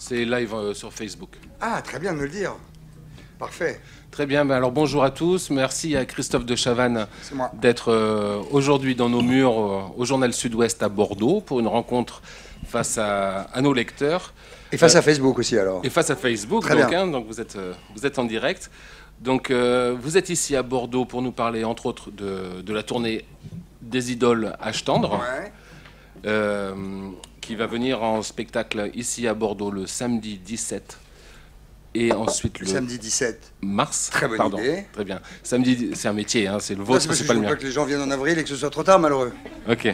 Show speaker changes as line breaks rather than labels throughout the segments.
C'est live sur Facebook.
Ah, très bien de me le dire. Parfait.
Très bien, ben alors bonjour à tous. Merci à Christophe de Chavannes d'être aujourd'hui dans nos murs au Journal Sud-Ouest à Bordeaux pour une rencontre face à nos lecteurs.
Et face à Facebook aussi alors.
Et face à Facebook,
très
donc,
bien.
Donc vous êtes en direct. Donc vous êtes ici à Bordeaux pour nous parler entre autres de la tournée des idoles Ashtandre.
Ouais.
Qui va venir en spectacle ici à Bordeaux le samedi 17 et ensuite le
samedi 17
mars.
Très bonne idée.
Très bien. Samedi, c'est un métier, hein, c'est le vôtre, c'est pas le mien.
Je veux pas que les gens viennent en avril et que ce soit trop tard, malheureux.
Ok.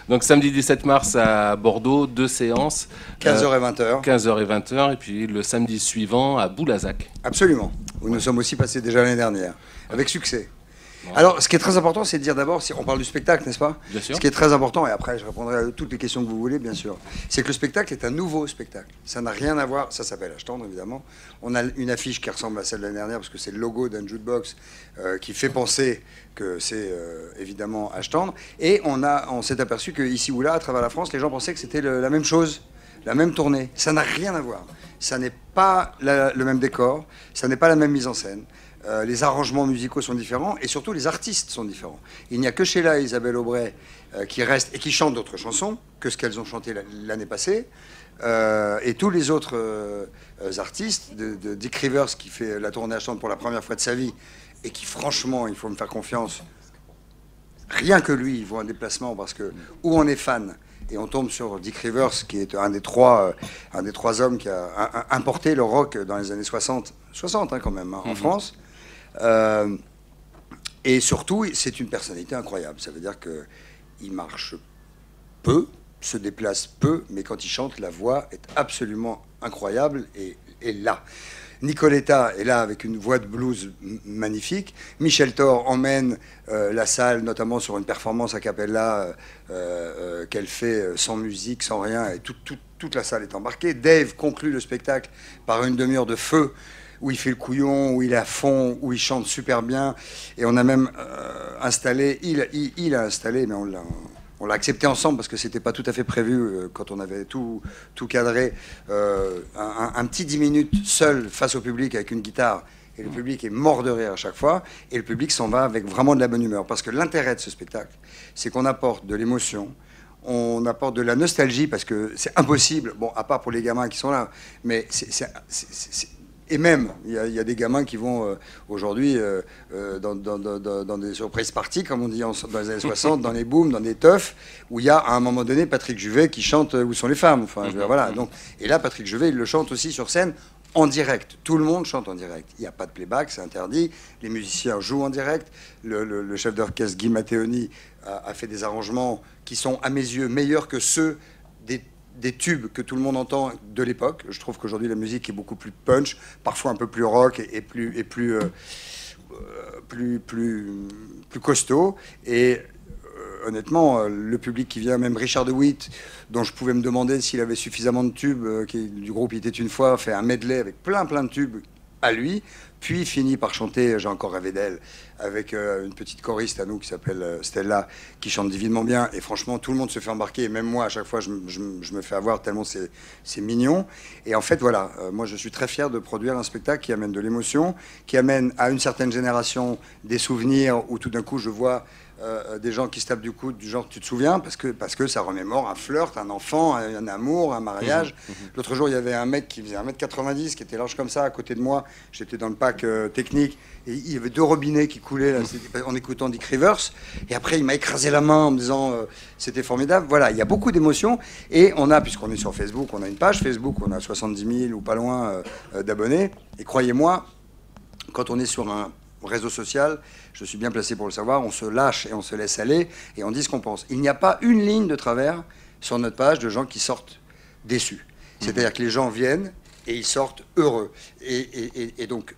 Donc samedi 17 mars à Bordeaux, 2 séances.
15h et 20h.
15h et 20h, et puis le samedi suivant à Boulazac.
Absolument. Où nous sommes aussi passés déjà l'année dernière, avec succès. Alors, ce qui est très important, c'est de dire d'abord, on parle du spectacle, n'est-ce pas?
Bien sûr.
Ce qui est très important, et après je répondrai à toutes les questions que vous voulez, bien sûr, c'est que le spectacle est un nouveau spectacle. Ça n'a rien à voir, ça s'appelle Ashtandre, évidemment. On a une affiche qui ressemble à celle de l'année dernière, parce que c'est le logo d'un jukebox qui fait penser que c'est évidemment Ashtandre. Et on s'est aperçu qu'ici ou là, à travers la France, les gens pensaient que c'était la même chose, la même tournée. Ça n'a rien à voir. Ça n'est pas le même décor, ça n'est pas la même mise en scène. Les arrangements musicaux sont différents et surtout les artistes sont différents. Il n'y a que Sheila et Isabelle Aubray qui restent et qui chantent d'autres chansons que ce qu'elles ont chanté l'année passée. Et tous les autres artistes, de Dick Rivers qui fait la tournée Ashtandre pour la première fois de sa vie et qui franchement, il faut me faire confiance, rien que lui, il vaut un déplacement parce que où on est fan et on tombe sur Dick Rivers qui est un des trois hommes qui a importé le rock dans les années 60 hein, quand même, hein, en France. Et surtout, c'est une personnalité incroyable. Ça veut dire qu'il marche peu, se déplace peu, mais quand il chante, la voix est absolument incroyable et là. Nicoletta est là avec une voix de blues magnifique. Michel Thor emmène la salle, notamment sur une performance a cappella qu'elle fait sans musique, sans rien, et toute la salle est embarquée. Dave conclut le spectacle par une demi-heure de feu, où il fait le couillon, où il est à fond, où il chante super bien. Et on a même installé, il a installé, mais on l'a accepté ensemble parce que c'était pas tout à fait prévu quand on avait tout cadré, un petit 10 minutes seul face au public avec une guitare. Et le public est mort de rire à chaque fois. Et le public s'en va avec vraiment de la bonne humeur. Parce que l'intérêt de ce spectacle, c'est qu'on apporte de l'émotion, on apporte de la nostalgie parce que c'est impossible, bon, à part pour les gamins qui sont là, mais et même, il y a des gamins qui vont aujourd'hui dans des surprises parties, comme on dit dans les années 60, dans les booms, dans des teufs, où il y a à un moment donné Patrick Juvet qui chante Où sont les femmes. Enfin, voilà. Donc, et là, Patrick Juvet, il le chante aussi sur scène en direct. Tout le monde chante en direct. Il n'y a pas de playback, c'est interdit. Les musiciens jouent en direct. Le chef d'orchestre Guy Matteoni a fait des arrangements qui sont, à mes yeux, meilleurs que ceux des tubes que tout le monde entend de l'époque. Je trouve qu'aujourd'hui la musique est beaucoup plus punch, parfois un peu plus rock et plus costaud. Et honnêtement, le public qui vient, même Richard DeWitt, dont je pouvais me demander s'il avait suffisamment de tubes, du groupe Il était une fois, fait un medley avec plein de tubes à lui, puis finit par chanter J'ai encore rêvé d'elle, avec une petite choriste à nous qui s'appelle Stella, qui chante divinement bien. Et franchement, tout le monde se fait embarquer. Et même moi, à chaque fois, je me fais avoir tellement c'est mignon. Et en fait, voilà, moi, je suis très fier de produire un spectacle qui amène de l'émotion, qui amène à une certaine génération des souvenirs où tout d'un coup, je vois des gens qui se tapent du coude, du genre tu te souviens, parce que ça remémore un flirt, un enfant, un amour, un mariage. L'autre jour, il y avait un mec qui faisait 1m90, qui était large comme ça, à côté de moi. J'étais dans le pack technique, et il y avait 2 robinets qui coulaient là, en écoutant Dick Rivers. Et après, il m'a écrasé la main en me disant c'était formidable. Voilà, il y a beaucoup d'émotions. Et on a, puisqu'on est sur Facebook, on a une page Facebook, on a 70 000 ou pas loin d'abonnés. Et croyez-moi, quand on est sur un réseau social, je suis bien placé pour le savoir, on se lâche et on se laisse aller et on dit ce qu'on pense. Il n'y a pas une ligne de travers sur notre page de gens qui sortent déçus. C'est-à-dire que les gens viennent et ils sortent heureux. Et donc,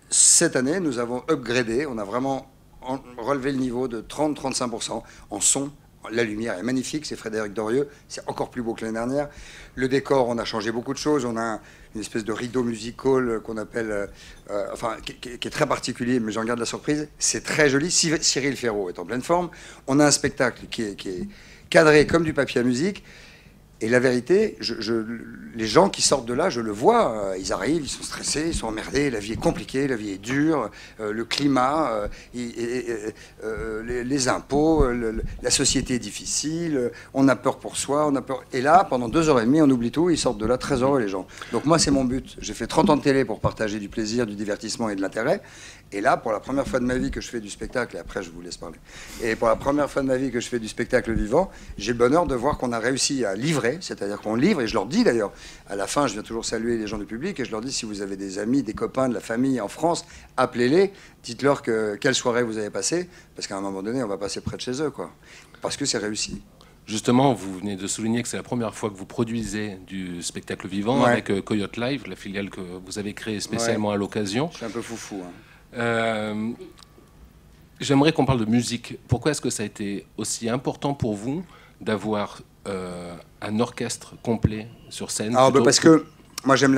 cette année, nous avons upgradé, on a vraiment relevé le niveau de 30-35% en son. La lumière est magnifique, c'est Frédéric Dorieux, c'est encore plus beau que l'année dernière. Le décor, on a changé beaucoup de choses, on a une espèce de rideau musical qu'on appelle, qui est très particulier, mais j'en garde la surprise. C'est très joli, Cyril Ferraud est en pleine forme. On a un spectacle qui est cadré comme du papier à musique. Et la vérité, les gens qui sortent de là, je le vois, ils arrivent, ils sont stressés, ils sont emmerdés, la vie est compliquée, la vie est dure, le climat, les impôts, la société est difficile, on a peur pour soi, on a peur. Et là, pendant 2h30, on oublie tout, ils sortent de là très heureux, les gens. Donc moi, c'est mon but. J'ai fait 30 ans de télé pour partager du plaisir, du divertissement et de l'intérêt. Et là, pour la première fois de ma vie que je fais du spectacle, et après je vous laisse parler, et pour la première fois de ma vie que je fais du spectacle vivant, j'ai le bonheur de voir qu'on a réussi à livrer, c'est-à-dire qu'on livre, et je leur dis d'ailleurs, à la fin, je viens toujours saluer les gens du public, et je leur dis, si vous avez des amis, des copains, de la famille en France, appelez-les, dites-leur quelle soirée vous avez passée, parce qu'à un moment donné, on va passer près de chez eux, quoi, parce que c'est réussi.
Justement, vous venez de souligner que c'est la première fois que vous produisez du spectacle vivant avec Coyote Live, la filiale que vous avez créée spécialement à l'occasion.
Je suis un peu foufou, hein.
J'aimerais qu'on parle de musique. Pourquoi est-ce que ça a été aussi important pour vous d'avoir un orchestre complet sur scène?
Parce que moi j'aime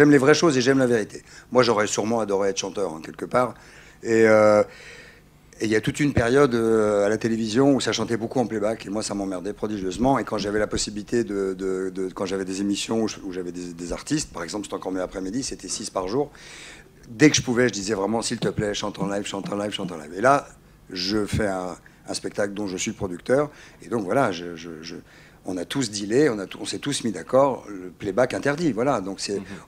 les vraies choses et j'aime la vérité. Moi j'aurais sûrement adoré être chanteur, hein, quelque part. Et il y a toute une période à la télévision où ça chantait beaucoup en playback et moi ça m'emmerdait prodigieusement. Et quand j'avais la possibilité quand j'avais des émissions où j'avais des artistes, par exemple c'était encore mieux l'après-midi, c'était 6 par jour. Dès que je pouvais, je disais vraiment, s'il te plaît, chante en live, chante en live, chante en live. Et là, je fais un spectacle dont je suis le producteur. Et donc voilà, on a tous dealé, on s'est tous mis d'accord, le playback interdit. Voilà, donc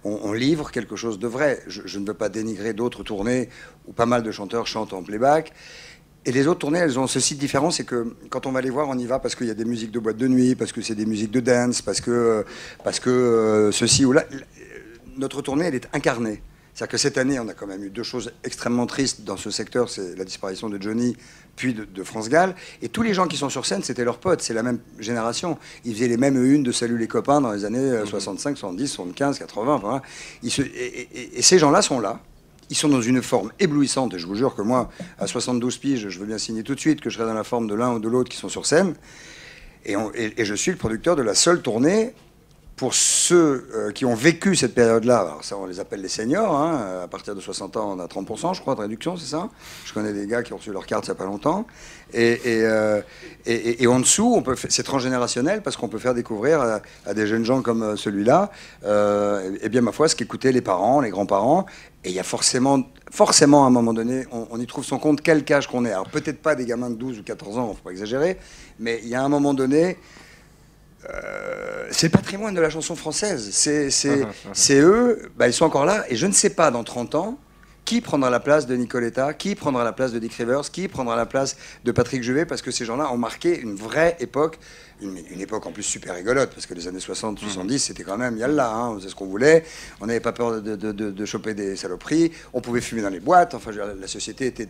on livre quelque chose de vrai. Je ne veux pas dénigrer d'autres tournées où pas mal de chanteurs chantent en playback. Et les autres tournées, elles ont ceci de différent, c'est que quand on va les voir, on y va parce qu'il y a des musiques de boîte de nuit, parce que c'est des musiques de dance, parce que ceci ou là. Notre tournée, elle est incarnée. C'est-à-dire que cette année, on a quand même eu 2 choses extrêmement tristes dans ce secteur, c'est la disparition de Johnny, puis de France Gall. Et tous les gens qui sont sur scène, c'était leurs potes, c'est la même génération. Ils faisaient les mêmes unes de Salut les copains dans les années 65, 70, 75, 80. Voilà. Et ces gens-là sont là. Ils sont dans une forme éblouissante. Et je vous jure que moi, à 72 piges, je veux bien signer tout de suite que je serai dans la forme de l'un ou de l'autre qui sont sur scène. Et je suis le producteur de la seule tournée pour ceux qui ont vécu cette période-là. Alors ça, on les appelle les seniors, hein. À partir de 60 ans, on a 30%, je crois, de réduction, c'est ça? Je connais des gars qui ont reçu leur carte il n'y a pas longtemps. Et en dessous, c'est transgénérationnel parce qu'on peut faire découvrir à des jeunes gens comme celui-là, et bien ma foi, ce qu'écoutaient les parents, les grands-parents. Et il y a forcément, à un moment donné, on y trouve son compte quel âge qu'on est. Alors peut-être pas des gamins de 12 ou 14 ans, il ne faut pas exagérer, mais il y a un moment donné... c'est le patrimoine de la chanson française. C'est eux, ils sont encore là. Et je ne sais pas, dans 30 ans, qui prendra la place de Nicoletta, qui prendra la place de Dick Rivers, qui prendra la place de Patrick Juvet, parce que ces gens-là ont marqué une vraie époque, une époque en plus super rigolote, parce que les années 60, 70, c'était quand même yalla, hein, on faisait ce qu'on voulait, on n'avait pas peur de choper des saloperies, on pouvait fumer dans les boîtes, enfin, la société était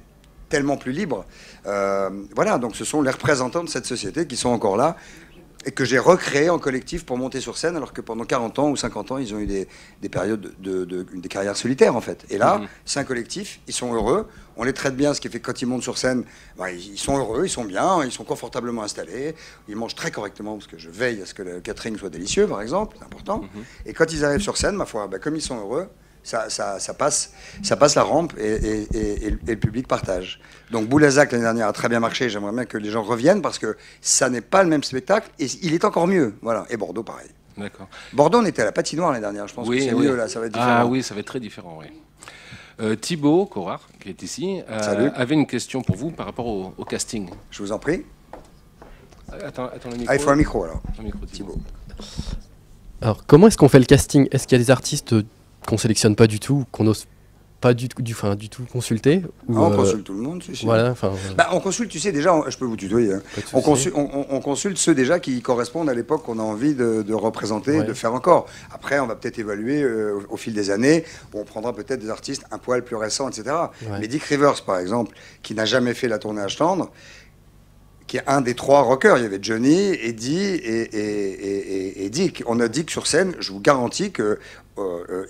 tellement plus libre. Voilà, donc ce sont les représentants de cette société qui sont encore là, et que j'ai recréé en collectif pour monter sur scène, alors que pendant 40 ans ou 50 ans, ils ont eu des périodes des carrières solitaires, en fait. Et là, c'est un collectif, ils sont heureux, on les traite bien, ce qui fait que quand ils montent sur scène, ils sont heureux, ils sont bien, ils sont confortablement installés, ils mangent très correctement, parce que je veille à ce que le catering soit délicieux, par exemple, c'est important. Et quand ils arrivent sur scène, ma foi, comme ils sont heureux, ça passe la rampe et le public partage. Donc Boulazac l'année dernière a très bien marché. J'aimerais bien que les gens reviennent parce que ça n'est pas le même spectacle et il est encore mieux. Voilà. Et Bordeaux pareil.
D'accord.
Bordeaux, on était à la patinoire l'année dernière. Je pense que c'est mieux là. Ça va être différent.
Ah oui, ça va être très différent. Oui. Thibaut Corard, qui est ici, avait une question pour vous par rapport au casting.
Je vous en prie.
Attends le micro.
Il faut un micro alors.
Un micro, Thibaut.
Alors comment est-ce qu'on fait le casting? Est-ce qu'il y a des artistes qu'on sélectionne pas du tout, qu'on n'ose pas du tout consulter ou
on consulte tout le monde, tu sais.
Voilà,
on consulte, tu sais, déjà, je peux vous tutoyer, hein. On consulte ceux déjà qui correspondent à l'époque qu'on a envie de représenter, de faire encore. Après, on va peut-être évaluer au fil des années, où on prendra peut-être des artistes un poil plus récents, etc. Ouais. Mais Dick Rivers, par exemple, qui n'a jamais fait la tournée Ashland, qui est un des 3 rockers. Il y avait Johnny, Eddie et Dick. On a Dick sur scène, je vous garantis que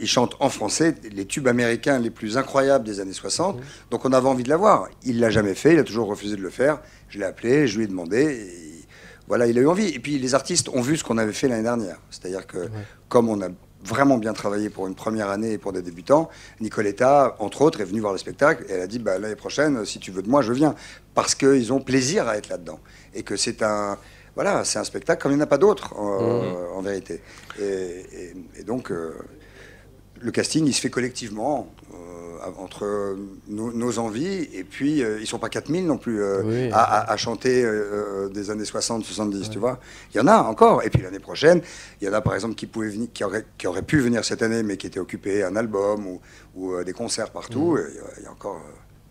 il chante en français les tubes américains les plus incroyables des années 60. Donc on avait envie de l'avoir. Il l'a jamais fait, il a toujours refusé de le faire. Je l'ai appelé, je lui ai demandé. Et voilà, il a eu envie. Et puis les artistes ont vu ce qu'on avait fait l'année dernière. C'est-à-dire que comme on a vraiment bien travaillé pour une première année et pour des débutants, Nicoletta, entre autres, est venue voir le spectacle et elle a dit l'année prochaine, si tu veux de moi, je viens. Parce qu'ils ont plaisir à être là-dedans. Et que c'est un... voilà, c'est un spectacle comme il n'y en a pas d'autres, en vérité. Et donc, le casting, il se fait collectivement, entre nos envies, et puis ils ne sont pas 4000 non plus à chanter des années 60, 70, tu vois. Il y en a encore. Et puis l'année prochaine, il y en a par exemple qui auraient pu venir cette année, mais qui étaient occupés à un album ou des concerts partout. Il y a encore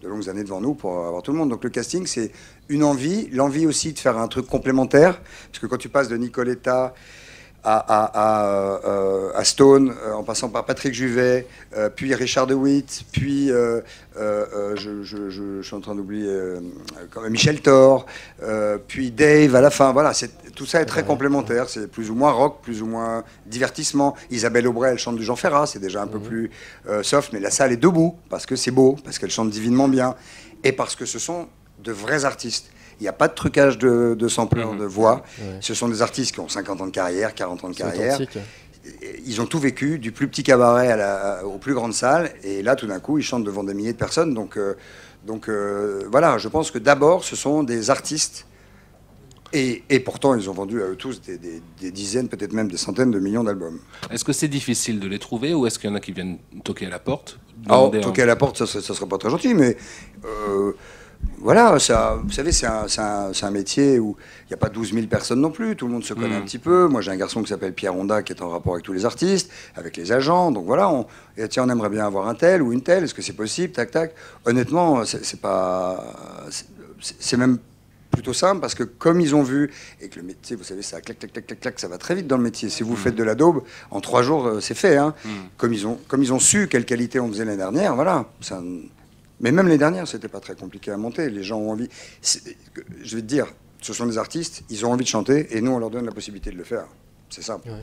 de longues années devant nous pour avoir tout le monde. Donc le casting, c'est une envie, l'envie aussi de faire un truc complémentaire, parce que quand tu passes de Nicoletta à Stone, en passant par Patrick Juvet, puis Richard DeWitt, puis je suis en train d'oublier Michel Thor, puis Dave à la fin. Voilà, tout ça est très complémentaire. C'est plus ou moins rock, plus ou moins divertissement. Isabelle Aubray, elle chante du Jean Ferrat, c'est déjà un peu plus soft, mais la salle est debout parce que c'est beau, parce qu'elle chante divinement bien, et parce que ce sont de vrais artistes. Il n'y a pas de trucage de sampleurs de voix. Ce sont des artistes qui ont 50 ans de carrière, 40 ans de carrière. Ils ont tout vécu, du plus petit cabaret aux plus grandes salles. Et là, tout d'un coup, ils chantent devant des milliers de personnes. Donc voilà, je pense que d'abord, ce sont des artistes. Et pourtant, ils ont vendu à eux tous des dizaines, peut-être même des centaines de millions d'albums.
Est-ce que c'est difficile de les trouver ou est-ce qu'il y en a qui viennent toquer à la porte?
Toquer à la porte, ça serait pas très gentil, mais... voilà, ça, vous savez, c'est un métier où il n'y a pas 12 000 personnes non plus, tout le monde se connaît un petit peu. Moi, j'ai un garçon qui s'appelle Pierre Honda, qui est en rapport avec tous les artistes, avec les agents. Donc voilà, on aimerait bien avoir un tel ou une telle, est-ce que c'est possible, tac, tac. Honnêtement, c'est même plutôt simple, parce que comme ils ont vu, et que le métier, vous savez, ça clac, clac, clac, clac, clac, ça va très vite dans le métier. Si vous faites de la daube, en 3 jours, c'est fait. Hein. Comme ils ont su quelle qualité on faisait l'année dernière, voilà, mais même les dernières, c'était pas très compliqué à monter. Les gens ont envie. Je vais te dire, ce sont des artistes, ils ont envie de chanter, et nous, on leur donne la possibilité de le faire. C'est simple. Ouais.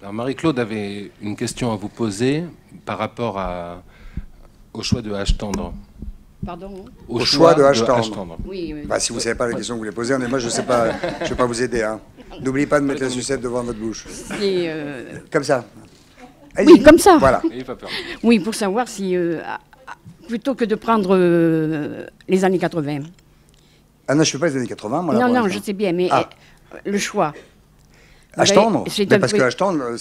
Alors Marie-Claude avait une question à vous poser par rapport au choix de H tendre.
Pardon?
Au choix de H tendre.
Oui.
Si vous ne savez pas la question que vous voulez poser, moi, je ne sais pas, je ne vais pas vous aider. Hein. N'oubliez pas de mettre la sucette devant votre bouche. Comme ça.
Allez-y. Oui, comme ça.
Voilà.
Oui, pour savoir si... plutôt que de prendre les années 80.
Ah non, je ne fais pas les années 80, moi.
Non, je sais bien, mais le choix.
H tendre, parce que H tendre,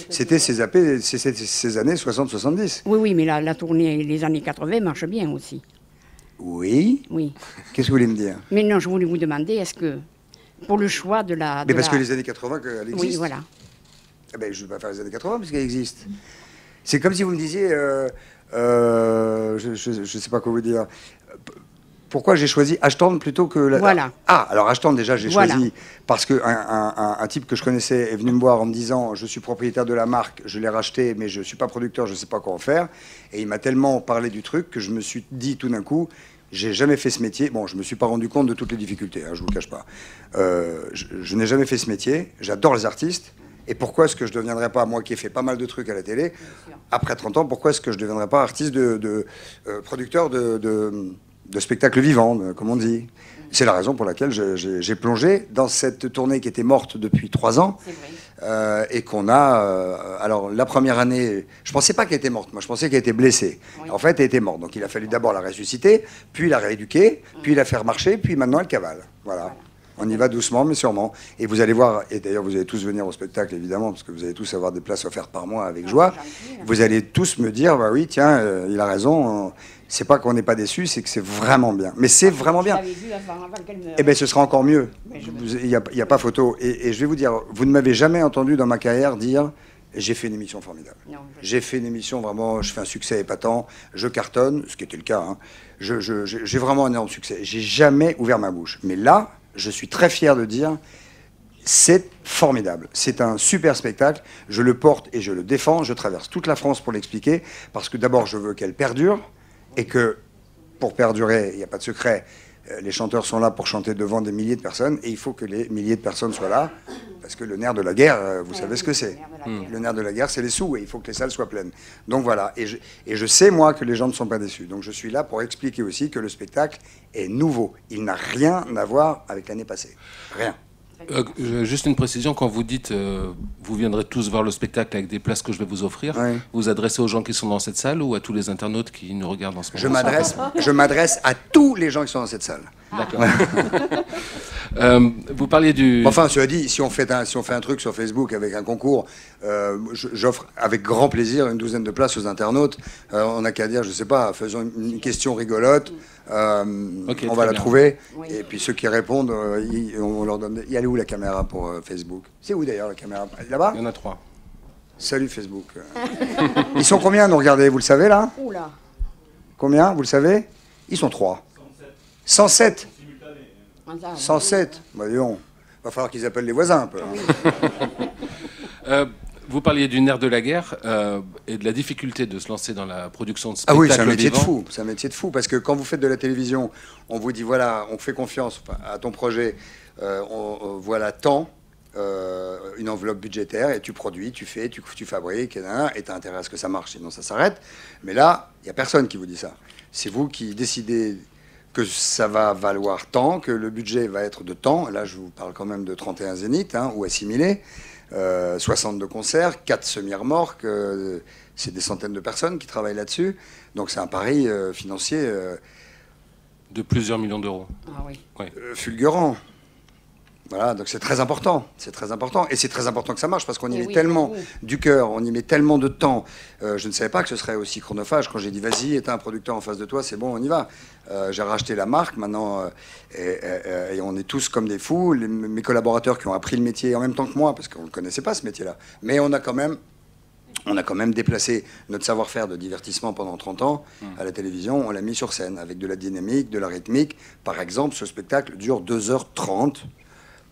c'était ces années 60-70.
Oui, mais la tournée les années 80 marche bien aussi.
Oui. Qu'est-ce que vous voulez me dire?
Mais non, je voulais vous demander, est-ce que, pour le choix de la...
Mais parce que les années 80, elle existe.
Oui, voilà.
Eh ben, je ne vais pas faire les années 80, parce qu'elle existe. C'est comme si vous me disiez... je ne sais pas quoi vous dire. Pourquoi j'ai choisi H tendre plutôt que...
Voilà.
Alors H tendre, déjà, j'ai choisi parce qu'un un type que je connaissais est venu me voir en me disant « Je suis propriétaire de la marque, je l'ai racheté, mais je ne suis pas producteur, je ne sais pas quoi en faire. » Et il m'a tellement parlé du truc que je me suis dit tout d'un coup, j'ai jamais fait ce métier. Bon, je ne me suis pas rendu compte de toutes les difficultés, hein, je ne vous le cache pas. Je n'ai jamais fait ce métier, j'adore les artistes. Et pourquoi est-ce que je ne deviendrais pas, moi qui ai fait pas mal de trucs à la télé, après 30 ans, pourquoi est-ce que je ne deviendrais pas artiste producteur de spectacles vivants, comme on dit? C'est la raison pour laquelle j'ai plongé dans cette tournée qui était morte depuis 3 ans. Et qu'on a... alors, la première année, je ne pensais pas qu'elle était morte. Moi, je pensais qu'elle était blessée. Oui. En fait, elle était morte. Donc, il a fallu d'abord la ressusciter, puis la rééduquer, puis la faire marcher, puis maintenant, elle cavale. Voilà. On y va doucement, mais sûrement. Et vous allez voir, et d'ailleurs, vous allez tous venir au spectacle, évidemment, parce que vous allez tous avoir des places offertes par mois avec joie. Vous allez tous me dire, bah oui, tiens, il a raison. C'est pas qu'on n'est pas déçu, c'est que c'est vraiment bien. Mais c'est vraiment bien. Eh bien, ce sera encore mieux. Il n'y a pas photo. Et je vais vous dire, vous ne m'avez jamais entendu dans ma carrière dire j'ai fait une émission formidable. J'ai fait une émission vraiment, je fais un succès épatant, je cartonne, ce qui était le cas. Hein. J'ai vraiment un énorme succès. J'ai jamais ouvert ma bouche. Mais là, je suis très fier de dire c'est formidable. C'est un super spectacle. Je le porte et je le défends. Je traverse toute la France pour l'expliquer. Parce que d'abord, je veux qu'elle perdure. Et que, pour perdurer, il n'y a pas de secret, les chanteurs sont là pour chanter devant des milliers de personnes, et il faut que les milliers de personnes soient là, parce que le nerf de la guerre, vous savez ce que c'est. Le nerf de la guerre, c'est les sous, et il faut que les salles soient pleines. Donc voilà, et je sais, moi, que les gens ne sont pas déçus. Donc je suis là pour expliquer aussi que le spectacle est nouveau. Il n'a rien à voir avec l'année passée. Rien.
Juste une précision, quand vous dites vous viendrez tous voir le spectacle avec des places que je vais vous offrir, vous vous adressez aux gens qui sont dans cette salle ou à tous les internautes qui nous regardent en ce moment?
Je m'adresse à tous les gens qui sont dans cette salle.
D'accord. Vous parliez du...
Enfin, cela dit, si on fait un truc sur Facebook avec un concours, j'offre avec grand plaisir une douzaine de places aux internautes. On n'a qu'à dire, je sais pas, faisons une question rigolote,
Okay,
on va la
bien.
trouver.
Oui.
Et puis ceux qui répondent, on leur donne... Il y a où la caméra pour Facebook? C'est où d'ailleurs la caméra? Là-bas?
Il y en a 3.
Salut Facebook. Ils sont combien à nous regarder? Vous le savez là?
Oula.
Combien? Vous le savez? Ils sont 3. 107. 107. Bah, dis donc. Va falloir qu'ils appellent les voisins un peu.
Vous parliez du nerf de la guerre et de la difficulté de se lancer dans la production de
Ah
spectacles
oui, c'est un métier de
vivants.
fou. C'est un métier de fou parce que quand vous faites de la télévision, on vous dit voilà, on fait confiance à ton projet, voilà tant, une enveloppe budgétaire et tu produis, tu fais, tu fabriques, et tu as intérêt à ce que ça marche, sinon ça s'arrête. Mais là, il n'y a personne qui vous dit ça. C'est vous qui décidez que ça va valoir tant, que le budget va être de tant. Là, je vous parle quand même de 31 zéniths, hein, ou assimilés, 62 concerts, 4 semi-remorques, c'est des centaines de personnes qui travaillent là-dessus. Donc c'est un pari financier
De plusieurs millions d'euros.
Ah oui.
fulgurant. Voilà, donc c'est très important. C'est très important. Et c'est très important que ça marche parce qu'on y met
oui,
tellement
oui.
du cœur, on y met tellement de temps. Je ne savais pas que ce serait aussi chronophage. Quand j'ai dit vas-y, t'as un producteur en face de toi, c'est bon, on y va. J'ai racheté la marque maintenant et on est tous comme des fous. Mes collaborateurs qui ont appris le métier en même temps que moi, parce qu'on ne connaissait pas ce métier-là. Mais on a quand même déplacé notre savoir-faire de divertissement pendant 30 ans à la télévision. On l'a mis sur scène avec de la dynamique, de la rythmique. Par exemple, ce spectacle dure 2h30.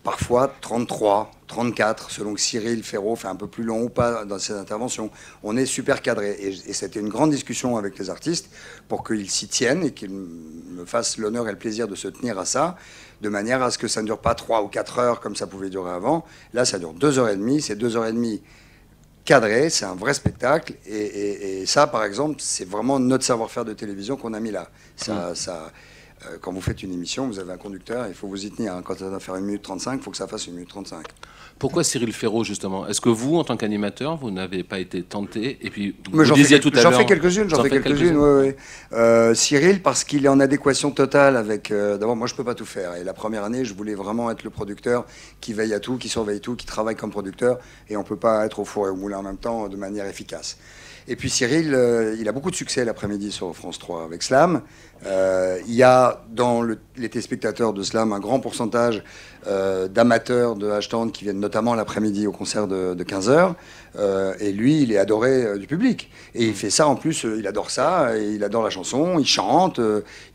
Parfois 33, 34, selon que Cyril Ferraud fait un peu plus long ou pas dans ses interventions. On est super cadré. Et c'était une grande discussion avec les artistes pour qu'ils s'y tiennent et qu'ils me fassent l'honneur et le plaisir de se tenir à ça, de manière à ce que ça ne dure pas 3 ou 4 heures comme ça pouvait durer avant. Là, ça dure 2h30. C'est 2h30 cadré, c'est un vrai spectacle. Et ça, par exemple, c'est vraiment notre savoir-faire de télévision qu'on a mis là. Quand vous faites une émission, vous avez un conducteur, il faut vous y tenir. Quand ça va faire 1 minute 35, il faut que ça fasse 1 minute 35.
Pourquoi Cyril Ferraud, justement? Est-ce que vous, en tant qu'animateur, vous n'avez pas été tenté? Et puis,
Mais
vous disiez tout à l'heure...
J'en fais quelques-unes, oui. Cyril, parce qu'il est en adéquation totale avec... D'abord, moi, je ne peux pas tout faire. Et la première année, je voulais vraiment être le producteur qui veille à tout, qui surveille tout, qui travaille comme producteur. Et on ne peut pas être au four et au moulin en même temps de manière efficace. Et puis Cyril, il a beaucoup de succès l'après-midi sur France 3 avec Slam. Il y a dans les téléspectateurs de Slam un grand pourcentage d'amateurs de H-Town qui viennent notamment l'après-midi au concert de 15h. Et lui, il est adoré du public. Et il fait ça en plus, il adore ça, et il adore la chanson, il chante,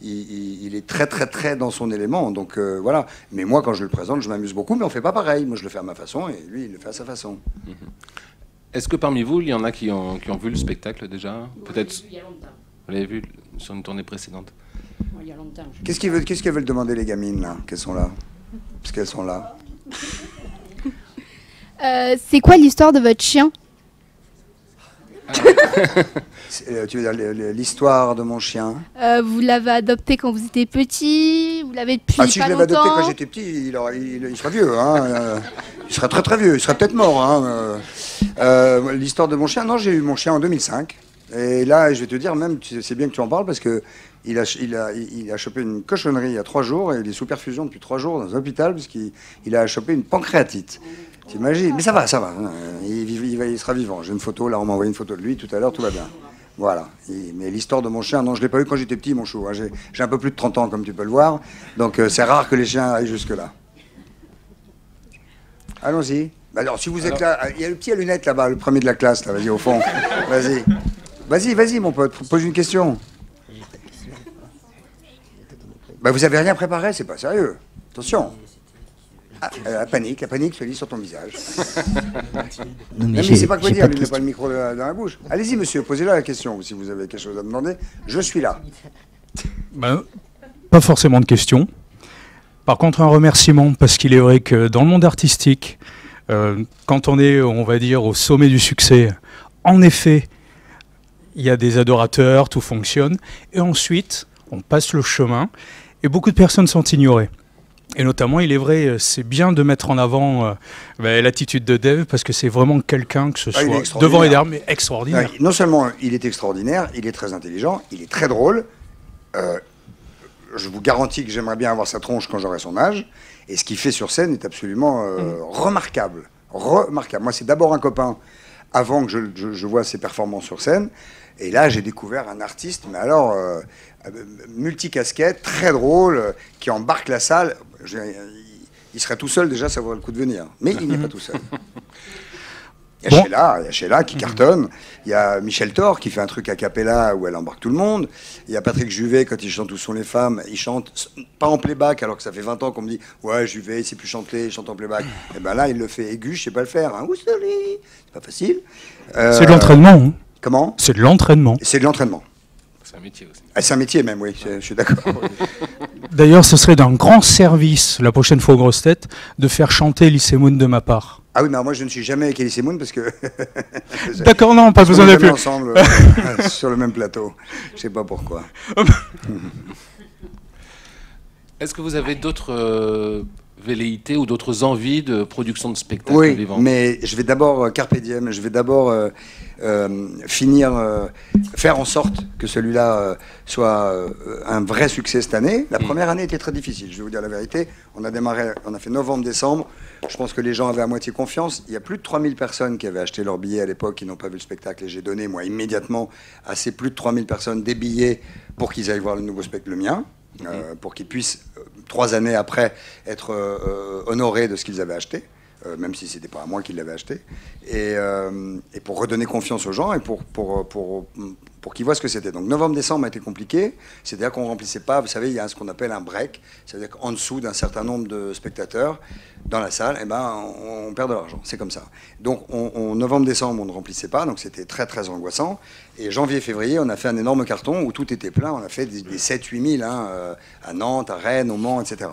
il est très très très dans son élément. Donc voilà. Mais moi, quand je le présente, je m'amuse beaucoup, mais on fait pas pareil. Moi, je le fais à ma façon, et lui, il le fait à sa façon.
Est-ce que parmi vous, il y en a qui ont vu le spectacle déjà? Peut-être.
Il y a longtemps.
Vous l'avez vu sur une tournée précédente?
Il y a longtemps.
Qu'est-ce qu'elles veulent demander les gamines là, qu'elles sont là? Parce qu'elles sont là.
C'est quoi l'histoire de votre chien?
Tu veux dire l'histoire de mon chien?
Vous l'avez adopté quand vous étiez petit? Vous l'avez depuis
Si
pas
je l'avais adopté
longtemps?
quand j'étais petit, il serait vieux. Hein, il serait très très vieux. Il serait peut-être mort. Hein, l'histoire de mon chien, non, j'ai eu mon chien en 2005. Et là, je vais te dire, même, c'est bien que tu en parles, parce que il a chopé une cochonnerie il y a 3 jours, et il est sous perfusion depuis 3 jours dans un hôpital, parce qu'il a chopé une pancréatite. T'imagines? Mais ça va. Il sera vivant. J'ai une photo, là, on m'a envoyé une photo de lui tout à l'heure, tout va bien. Voilà. Mais l'histoire de mon chien, non, je ne l'ai pas eu quand j'étais petit, mon chou. Hein. J'ai un peu plus de 30 ans, comme tu peux le voir. Donc, c'est rare que les chiens aillent jusque-là. Allons-y. Alors, si vous êtes là, il y a le petit à lunettes là-bas, le premier de la classe, là, vas-y, au fond. Vas-y, mon pote, pose une question. Vous avez rien préparé, c'est pas sérieux. Attention. La panique se lit sur ton visage. Non, mais il ne sait pas quoi dire, il n'a pas le micro dans la bouche. Allez-y, monsieur, posez-la la question, si vous avez quelque chose à demander. Je suis là.
Pas forcément de questions. Par contre, un remerciement, parce qu'il est vrai que dans le monde artistique, quand on est, on va dire, au sommet du succès, en effet, il y a des adorateurs, tout fonctionne, et ensuite, on passe le chemin, et beaucoup de personnes sont ignorées. Et notamment, il est vrai, c'est bien de mettre en avant l'attitude de Dave, parce que c'est vraiment quelqu'un, que ce soit devant et derrière, mais extraordinaire.
Non seulement il est extraordinaire, il est très intelligent, il est très drôle. Je vous garantis que j'aimerais bien avoir sa tronche quand j'aurai son âge. Et ce qu'il fait sur scène est absolument remarquable. Remarquable. Moi, c'est d'abord un copain avant que je vois ses performances sur scène. Et là, j'ai découvert un artiste, mais alors, multicasquette, très drôle, qui embarque la salle. Il serait tout seul, déjà, ça vaut le coup de venir. Mais il n'est pas tout seul. Il y a Sheila qui cartonne. Il y a Michel Thor qui fait un truc a cappella où elle embarque tout le monde. Il y a Patrick Juvet, quand il chante Où sont les femmes, il chante pas en playback, alors que ça fait 20 ans qu'on me dit ouais, Juvet, il sait plus chanter, il chante en playback. Et ben là, il le fait aigu, je sais pas le faire. Hein. Où c'est pas facile.
C'est de l'entraînement. Hein.
Comment ?
C'est de l'entraînement.
C'est de l'entraînement.
C'est un métier aussi.
Ah, c'est un métier même, oui, je suis d'accord.
D'ailleurs, ce serait d'un grand service, la prochaine fois aux grosses têtes, de faire chanter Elise Moon de ma part.
Ah oui, mais moi je ne suis jamais avec Elise Moon parce que...
D'accord, non, pas besoin de plus.
Ensemble sur le même plateau. Je sais pas pourquoi.
Est-ce que vous avez d'autres velléités ou d'autres envies de production de spectacles
vivants ? Oui, mais je vais d'abord carpe diem, je vais d'abord faire en sorte que celui-là soit un vrai succès cette année. La première année était très difficile, je vais vous dire la vérité. On a fait novembre-décembre. Je pense que les gens avaient à moitié confiance. Il y a plus de 3000 personnes qui avaient acheté leurs billets à l'époque, qui n'ont pas vu le spectacle. Et j'ai donné, moi, immédiatement, à ces plus de 3000 personnes des billets pour qu'ils aillent voir le nouveau spectacle, le mien. Pour qu'ils puissent, 3 années après, être honorés de ce qu'ils avaient acheté, même si ce n'était pas à moi qu'ils l'avaient acheté, et pour redonner confiance aux gens et pour qu'ils voient ce que c'était. Donc novembre-décembre a été compliqué, c'est-à-dire qu'on ne remplissait pas, vous savez, il y a ce qu'on appelle un break, c'est-à-dire qu'en dessous d'un certain nombre de spectateurs dans la salle, eh ben, on perd de l'argent, c'est comme ça. Donc novembre-décembre, on ne remplissait pas, donc c'était très très angoissant. Et janvier-février, on a fait un énorme carton où tout était plein, on a fait des 7-8 000 à Nantes, à Rennes, au Mans, etc.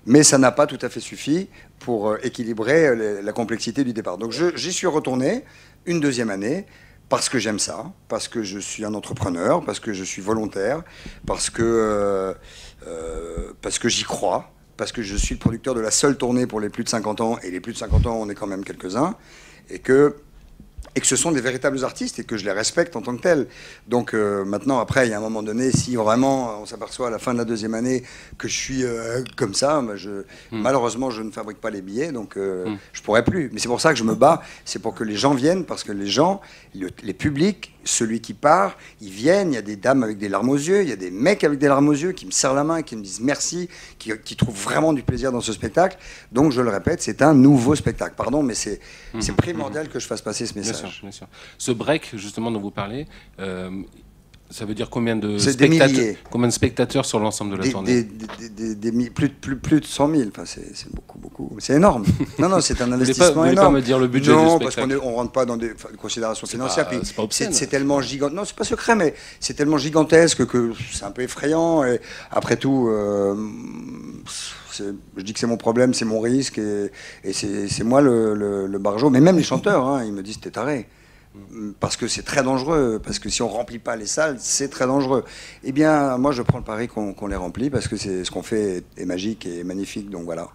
Mais ça n'a pas tout à fait suffi pour équilibrer la complexité du départ. Donc j'y suis retourné une deuxième année parce que j'aime ça, parce que je suis un entrepreneur, parce que je suis volontaire, parce que j'y crois, parce que je suis le producteur de la seule tournée pour les plus de 50 ans, et les plus de 50 ans, on est quand même quelques-uns, et que ce sont des véritables artistes et que je les respecte en tant que tels. Donc maintenant, après, il y a un moment donné, si vraiment on s'aperçoit à la fin de la deuxième année que je suis comme ça, malheureusement, je ne fabrique pas les billets, donc je pourrais plus. Mais c'est pour ça que je me bats, c'est pour que les gens viennent, parce que les gens, les publics, celui qui part, ils viennent, il y a des dames avec des larmes aux yeux, il y a des mecs avec des larmes aux yeux qui me serrent la main, qui me disent merci, qui trouvent vraiment du plaisir dans ce spectacle. Donc je le répète, c'est un nouveau spectacle. Pardon, mais c'est primordial que je fasse passer ce message.
Bien sûr. Ce break, justement, dont vous parlez, ça veut dire combien de spectateurs sur l'ensemble de la tournée ?
Plus de 100 000. Enfin, c'est beaucoup. C'est énorme. Non, c'est un investissement énorme.
Vous voulez pas me dire le budget du spectacle ?
Non, parce qu'on ne rentre pas dans des considérations financières. C'est tellement gigantesque. Non, c'est pas secret, mais c'est tellement gigantesque que c'est un peu effrayant. Et après tout, je dis que c'est mon problème, c'est mon risque, et c'est moi le barjot. Mais même les chanteurs, ils me disent t'es taré. Parce que c'est très dangereux, parce que si on ne remplit pas les salles, c'est très dangereux. Eh bien, moi, je prends le pari qu'on les remplit, parce que ce qu'on fait est magique et magnifique, donc voilà.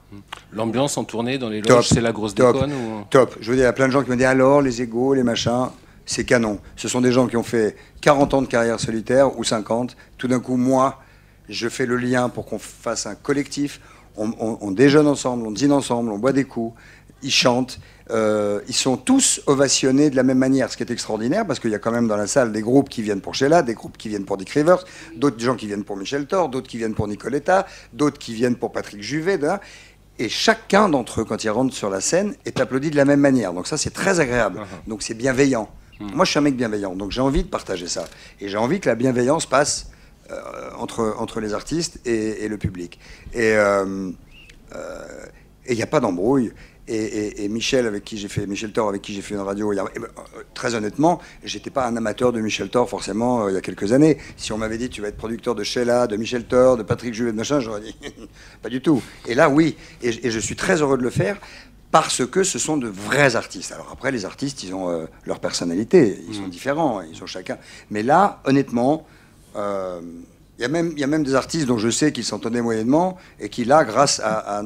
L'ambiance en tournée dans les loges, c'est la grosse déconne ou...
Top. Je veux dire, il y a plein de gens qui me disent alors, les égos, les machins, c'est canon. Ce sont des gens qui ont fait 40 ans de carrière solitaire, ou 50. Tout d'un coup, moi, je fais le lien pour qu'on fasse un collectif. On déjeune ensemble, on dîne ensemble, on boit des coups, ils chantent. Ils sont tous ovationnés de la même manière, ce qui est extraordinaire, parce qu'il y a quand même dans la salle des groupes qui viennent pour Sheila, des groupes qui viennent pour Dick Rivers, d'autres gens qui viennent pour Michel Thor, d'autres qui viennent pour Nicoletta, d'autres qui viennent pour Patrick Juvet, et chacun d'entre eux, quand ils rentrent sur la scène, est applaudi de la même manière. Donc ça, c'est très agréable. Donc c'est bienveillant. Moi, je suis un mec bienveillant, donc j'ai envie de partager ça. Et j'ai envie que la bienveillance passe entre les artistes et le public. Et il n'y a pas d'embrouille. Et Michel Thor, avec qui j'ai fait une radio, très honnêtement, j'étais pas un amateur de Michel Thor forcément il y a quelques années. Si on m'avait dit tu vas être producteur de Sheila, de Michel Thor, de Patrick Juvet, de machin, j'aurais dit pas du tout. Et là oui, et je suis très heureux de le faire parce que ce sont de vrais artistes. Alors après, les artistes, ils ont leur personnalité, ils sont différents, ils sont chacun. Mais là, honnêtement, il y a même des artistes dont je sais qu'ils s'entendaient moyennement et qui, là, grâce à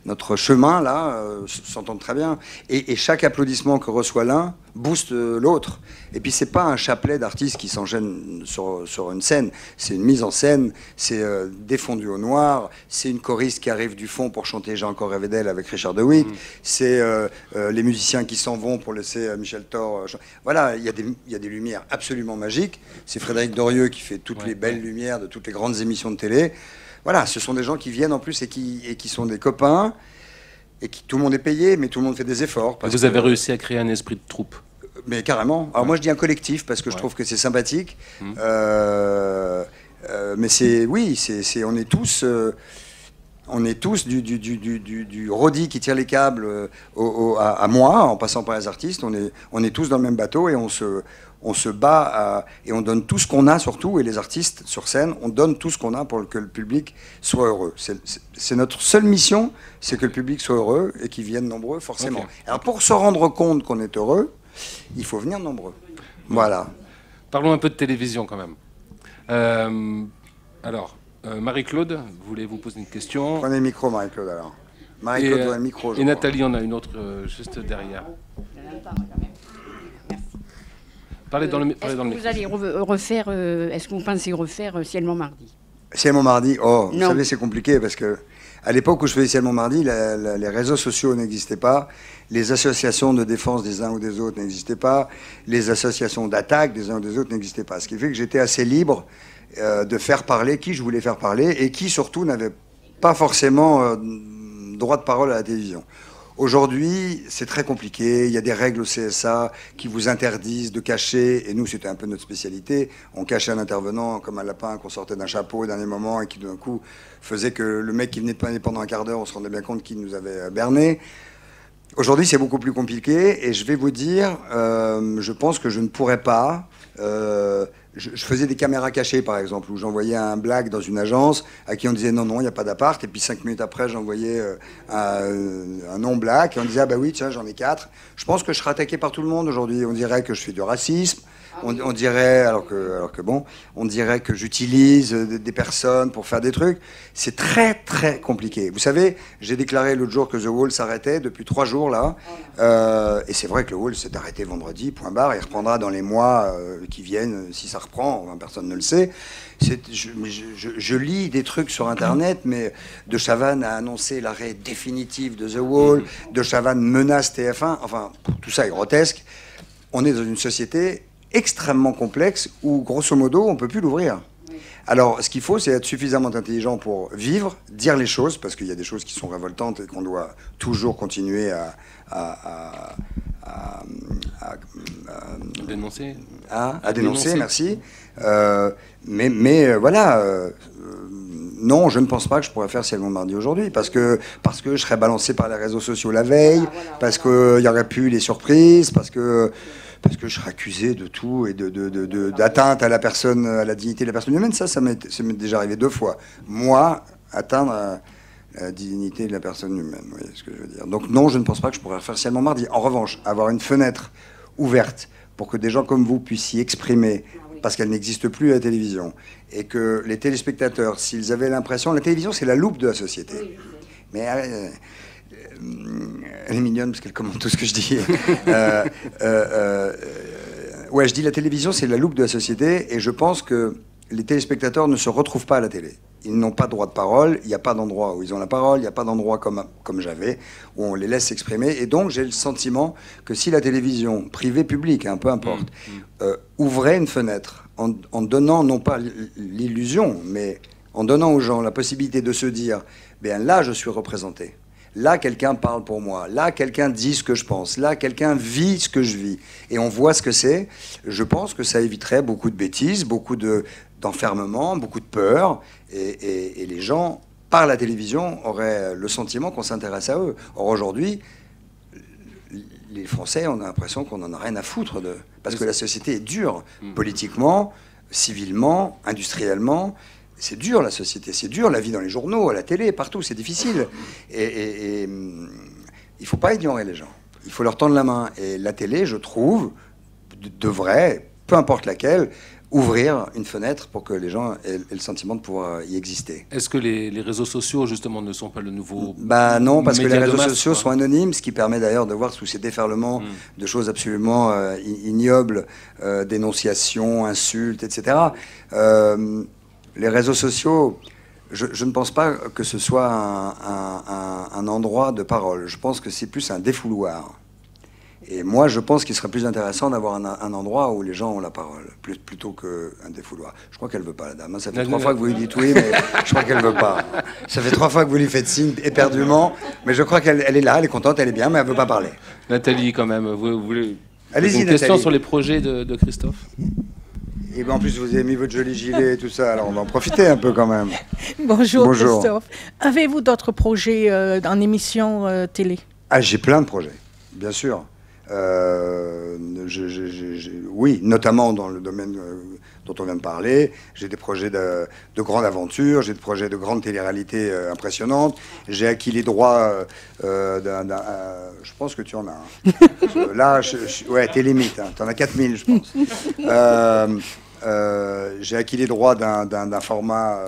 notre chemin, là, s'entendent très bien. Et chaque applaudissement que reçoit l'un booste l'autre. Et puis c'est pas un chapelet d'artistes qui s'enchaînent sur une scène, c'est une mise en scène, c'est des fondus au noir, c'est une choriste qui arrive du fond pour chanter J'ai encore rêvé d'elle avec Richard de Witt, c'est les musiciens qui s'en vont pour laisser Michel Thor. Voilà, il y a des lumières absolument magiques. C'est Frédéric Dorieux qui fait toutes les belles lumières de toutes les grandes émissions de télé. Voilà, ce sont des gens qui viennent en plus et qui sont des copains. Et tout le monde est payé, mais tout le monde fait des efforts.
Vous avez réussi à créer un esprit de troupe.
Mais carrément. Alors moi je dis un collectif parce que je trouve que c'est sympathique. Mais on est tous du Rodi qui tire les câbles à moi, en passant par les artistes. On est tous dans le même bateau et on se bat et on donne tout ce qu'on a surtout. Et les artistes sur scène, on donne tout ce qu'on a pour que le public soit heureux. C'est notre seule mission, c'est que le public soit heureux et qu'il vienne nombreux forcément. Okay. Alors pour se rendre compte qu'on est heureux, il faut venir nombreux. Voilà.
Parlons un peu de télévision quand même. Marie-Claude, voulez-vous poser une question?
Prenez le micro, Marie-Claude, alors. Marie-Claude doit le micro,
et Nathalie en a une autre juste derrière. Parlez dans le micro.
Vous allez refaire, est-ce que vous pensez refaire Ciel Montmardi?
Ciel Montmardi, vous savez, c'est compliqué parce que à l'époque où je faisais Ciel Montmardi, les réseaux sociaux n'existaient pas, les associations de défense des uns ou des autres n'existaient pas, les associations d'attaque des uns ou des autres n'existaient pas. Ce qui fait que j'étais assez libre de faire parler qui je voulais faire parler et qui surtout n'avait pas forcément droit de parole à la télévision. Aujourd'hui, c'est très compliqué. Il y a des règles au CSA qui vous interdisent de cacher, et nous, c'était un peu notre spécialité. On cachait un intervenant comme un lapin qu'on sortait d'un chapeau au dernier moment et qui, d'un coup, faisait que le mec qui venait de planer pendant un quart d'heure, on se rendait bien compte qu'il nous avait berné. Aujourd'hui, c'est beaucoup plus compliqué, et je vais vous dire, je pense que je ne pourrais pas... Je faisais des caméras cachées, par exemple, où j'envoyais un blague dans une agence à qui on disait non, il n'y a pas d'appart. Et puis 5 minutes après, j'envoyais un non-blague et on disait ah bah oui, tiens, j'en ai 4. Je pense que je serais attaqué par tout le monde aujourd'hui. On dirait que je fais du racisme. On dirait, alors que bon, on dirait que j'utilise des personnes pour faire des trucs. C'est très, très compliqué. Vous savez, j'ai déclaré l'autre jour que The Wall s'arrêtait depuis 3 jours, là. Et c'est vrai que le Wall s'est arrêté vendredi, point barre. Il reprendra dans les mois qui viennent, si ça reprend, personne ne le sait. Je lis des trucs sur Internet, mais De Chavannes a annoncé l'arrêt définitif de The Wall. De Chavannes menace TF1. Enfin, tout ça est grotesque. On est dans une société extrêmement complexe où, grosso modo, on ne peut plus l'ouvrir. Alors, ce qu'il faut, c'est être suffisamment intelligent pour vivre, dire les choses, parce qu'il y a des choses qui sont révoltantes et qu'on doit toujours continuer à
dénoncer.
À dénoncer, merci. Mais voilà... non, je ne pense pas que je pourrais faire Ciel Montmardi aujourd'hui, parce que je serais balancé par les réseaux sociaux la veille, parce qu'il n'y aurait plus les surprises, parce que je serais accusé de tout et d'atteinte à la personne, à la dignité de la personne humaine. Ça m'est déjà arrivé 2 fois. Moi, atteindre la dignité de la personne humaine, vous voyez ce que je veux dire. Donc non, je ne pense pas que je pourrais faire Ciel Montmardi. En revanche, avoir une fenêtre ouverte pour que des gens comme vous puissent s'y exprimer, parce qu'elle n'existe plus à la télévision, et que les téléspectateurs, s'ils avaient l'impression... La télévision, c'est la loupe de la société. Mais elle est mignonne parce qu'elle commente tout ce que je dis. Ouais, je dis la télévision, c'est la loupe de la société, et je pense que les téléspectateurs ne se retrouvent pas à la télé. Ils n'ont pas de droit de parole, il n'y a pas d'endroit où ils ont la parole, il n'y a pas d'endroit comme j'avais, où on les laisse s'exprimer. Et donc, j'ai le sentiment que si la télévision, privée, publique, peu importe, ouvrait une fenêtre en donnant, non pas l'illusion, mais en donnant aux gens la possibilité de se dire, bien là, je suis représenté. Là, quelqu'un parle pour moi. Là, quelqu'un dit ce que je pense. Là, quelqu'un vit ce que je vis. Et on voit ce que c'est. Je pense que ça éviterait beaucoup de bêtises, beaucoup d'enfermement, beaucoup de peur. Et les gens, par la télévision, auraient le sentiment qu'on s'intéresse à eux. Or, aujourd'hui, les Français, on a l'impression qu'on n'en a rien à foutre d'eux. Parce que la société est dure, politiquement, civilement, industriellement. C'est dur, la société, c'est dur, la vie dans les journaux, à la télé, partout, c'est difficile. Et il ne faut pas ignorer les gens. Il faut leur tendre la main. Et la télé, je trouve, devrait, peu importe laquelle, ouvrir une fenêtre pour que les gens aient le sentiment de pouvoir y exister.
Est-ce que les réseaux sociaux, justement, ne sont pas le nouveau
non, parce que les
média de
réseaux
masse,
sociaux
quoi.
sont anonymes, ce qui permet d'ailleurs de voir sous ces déferlements de choses absolument ignobles, dénonciations, insultes, etc. Les réseaux sociaux, je ne pense pas que ce soit un endroit de parole. Je pense que c'est plus un défouloir. Et moi, je pense qu'il serait plus intéressant d'avoir un endroit où les gens ont la parole, plutôt qu'un défouloir. Je crois qu'elle ne veut pas, la dame. Ça fait 3 fois que vous lui dites oui, mais je crois qu'elle ne veut pas. Ça fait 3 fois que vous lui faites signe éperdument, mais je crois qu'elle est là, elle est contente, elle est bien, mais elle ne veut pas parler.
Nathalie, quand même, vous voulez
Allez-y,
une question
Nathalie.
sur les projets de Christophe?
Et ben en plus, vous avez mis votre joli gilet et tout ça, alors on va en profiter un peu quand même.
Bonjour,
Bonjour.
Christophe. Avez-vous d'autres projets en émission télé?
Ah, j'ai plein de projets, bien sûr. Oui, notamment dans le domaine dont on vient de parler. J'ai des projets de grande aventure, j'ai des projets de grande télé-réalité impressionnantes. J'ai acquis les droits je pense que tu en as. Là, ouais, t'es limite. Hein, t'en as 4000, je pense. J'ai acquis les droits d'un format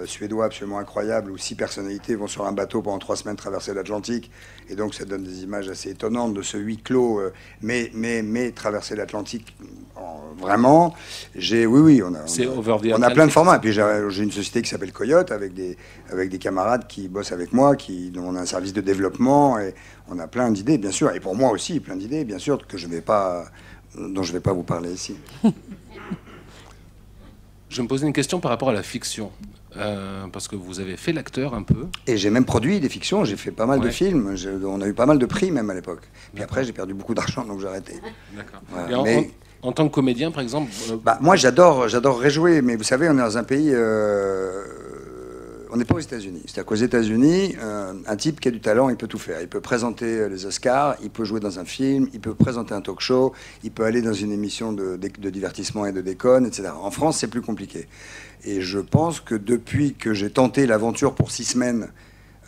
suédois absolument incroyable où 6 personnalités vont sur un bateau pendant 3 semaines traverser l'Atlantique. Et donc ça donne des images assez étonnantes de ce huis clos, mais traverser l'Atlantique vraiment. Oui, on a plein de formats. Et puis j'ai une société qui s'appelle Coyote avec des camarades qui bossent avec moi, dont on a un service de développement et on a plein d'idées, bien sûr. Et pour moi aussi, plein d'idées, bien sûr, dont je ne vais pas vous parler ici.
Je me posais une question par rapport à la fiction, parce que vous avez fait l'acteur un peu.
Et j'ai même produit des fictions, j'ai fait pas mal de films, on a eu pas mal de prix même à l'époque. Puis après j'ai perdu beaucoup d'argent donc j'ai arrêté.
D'accord.
Voilà.
Et en tant que comédien par exemple
moi j'adore rejouer, mais vous savez on est dans un pays... on n'est pas aux États-Unis. C'est-à-dire qu'aux États-Unis, un type qui a du talent, il peut tout faire. Il peut présenter les Oscars, il peut jouer dans un film, il peut présenter un talk show, il peut aller dans une émission de divertissement et de déconne, etc. En France, c'est plus compliqué. Et je pense que depuis que j'ai tenté l'aventure pour 6 semaines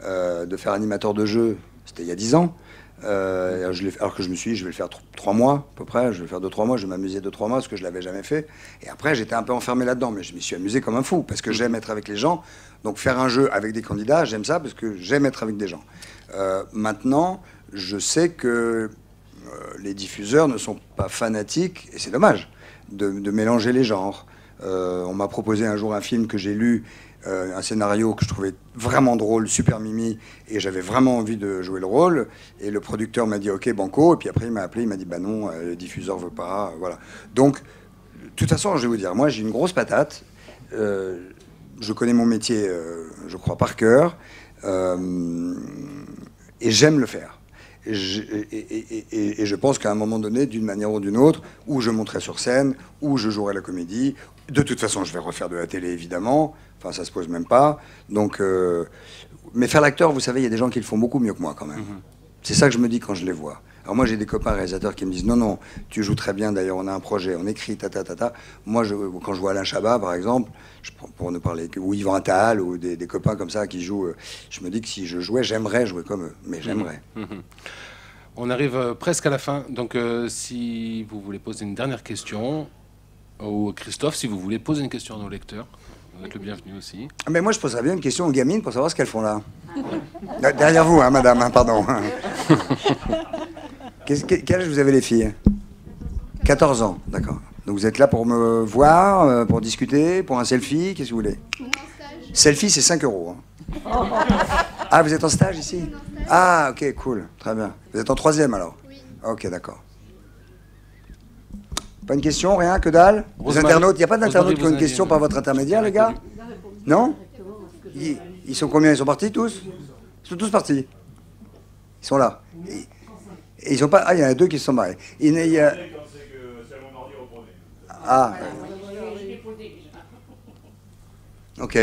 de faire animateur de jeu, c'était il y a 10 ans, alors que je me suis dit, je vais le faire 3 mois à peu près, je vais le faire 2-3 mois, je vais m'amuser 2-3 mois parce que je l'avais jamais fait. Et après, j'étais un peu enfermé là-dedans, mais je m'y suis amusé comme un fou parce que j'aime être avec les gens. Donc faire un jeu avec des candidats, j'aime ça parce que j'aime être avec des gens. Maintenant, je sais que les diffuseurs ne sont pas fanatiques, et c'est dommage, de mélanger les genres. On m'a proposé un jour un film que j'ai lu, un scénario que je trouvais vraiment drôle, super mimi, et j'avais vraiment envie de jouer le rôle. Et le producteur m'a dit OK, banco, et puis après il m'a appelé, il m'a dit bah non, le diffuseur veut pas, voilà. Donc, de toute façon, je vais vous dire, moi j'ai une grosse patate. Je connais mon métier, je crois, par cœur, et j'aime le faire. Et je pense qu'à un moment donné, d'une manière ou d'une autre, ou je monterai sur scène, ou je jouerai la comédie. De toute façon, je vais refaire de la télé, évidemment. Enfin, ça se pose même pas. Donc, mais faire l'acteur, vous savez, il y a des gens qui le font beaucoup mieux que moi, quand même. C'est ça que je me dis quand je les vois. Alors moi, j'ai des copains réalisateurs qui me disent non, tu joues très bien. D'ailleurs, on a un projet, on écrit, ta. Moi, quand je vois Alain Chabat, par exemple, pour ne parler que, ou Yvan Attal, ou des copains comme ça qui jouent, je me dis que si je jouais, j'aimerais jouer comme eux. Mais j'aimerais.
On arrive presque à la fin. Donc, si vous voulez poser une dernière question, ou Christophe, si vous voulez poser une question à nos lecteurs, vous êtes le bienvenu aussi.
Mais moi, je poserais bien une question aux gamines pour savoir ce qu'elles font là. Derrière vous, hein, madame, hein, pardon. Quel âge vous avez les filles? 14 ans, d'accord. Donc vous êtes là pour me voir, pour discuter, pour un selfie, qu'est-ce que vous voulez? Selfie, c'est 5 €. Hein. Ah, vous êtes en stage ici? Ah, ok, cool, très bien. Vous êtes en 3e alors? Oui. Ok, d'accord. Pas une question, rien, que dalle? Les internautes, il n'y a pas d'internautes qui ont une question par votre intermédiaire, les gars? Non? Ils sont combien? Ils sont partis tous? Ils sont tous partis. Ils sont là. Et ils sont pas. Ah, il y en a 2 qui se sont barrés. Ah. Ok.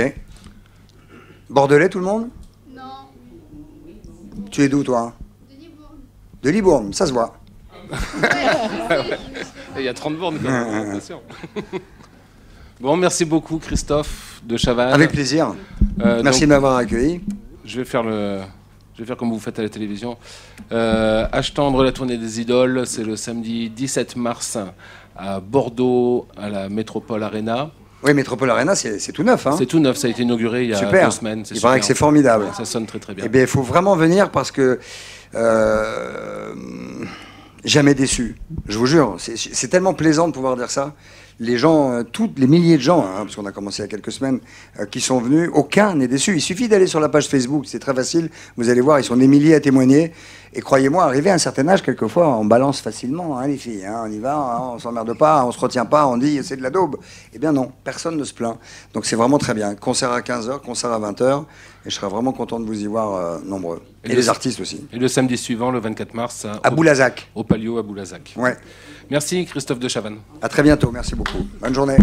Bordelais, tout le monde?
Non.
Tu es d'où, toi?
De Libourne.
De Libourne, ça se voit.
Il y a 30 bornes, quand même, bien sûr. Bon, merci beaucoup, Christophe de Chavannes.
Avec plaisir. Merci de m'avoir accueilli.
Je vais faire le Je vais faire comme vous faites à la télévision. Âge tendre, la tournée des idoles, c'est le samedi 17 mars à Bordeaux, à la Métropole Arena.
Oui, Métropole Arena, c'est tout neuf. Hein.
C'est tout neuf, ça a été inauguré il y a 2 semaines.
Il paraît que c'est formidable.
Ça sonne très très bien.
Eh bien, il faut vraiment venir parce que jamais déçu. Je vous jure, c'est tellement plaisant de pouvoir dire ça. Les gens, les milliers de gens, hein, parce qu'on a commencé il y a quelques semaines, qui sont venus, aucun n'est déçu. Il suffit d'aller sur la page Facebook, c'est très facile. Vous allez voir, ils sont des milliers à témoigner. Et croyez-moi, arrivé à un certain âge, quelquefois, on balance facilement, hein, les filles. Hein, on y va, hein, on s'emmerde pas, on se retient pas, on dit c'est de la daube. Eh bien non, personne ne se plaint. Donc c'est vraiment très bien. Concert à 15h, concert à 20h. Et je serai vraiment content de vous y voir nombreux. Et les artistes aussi.
Et le samedi suivant, le 24 mars,
à Boulazac.
Au Palio à Boulazac.
Ouais.
Merci Christophe de Chavannes.
À très bientôt, merci beaucoup. Bonne journée.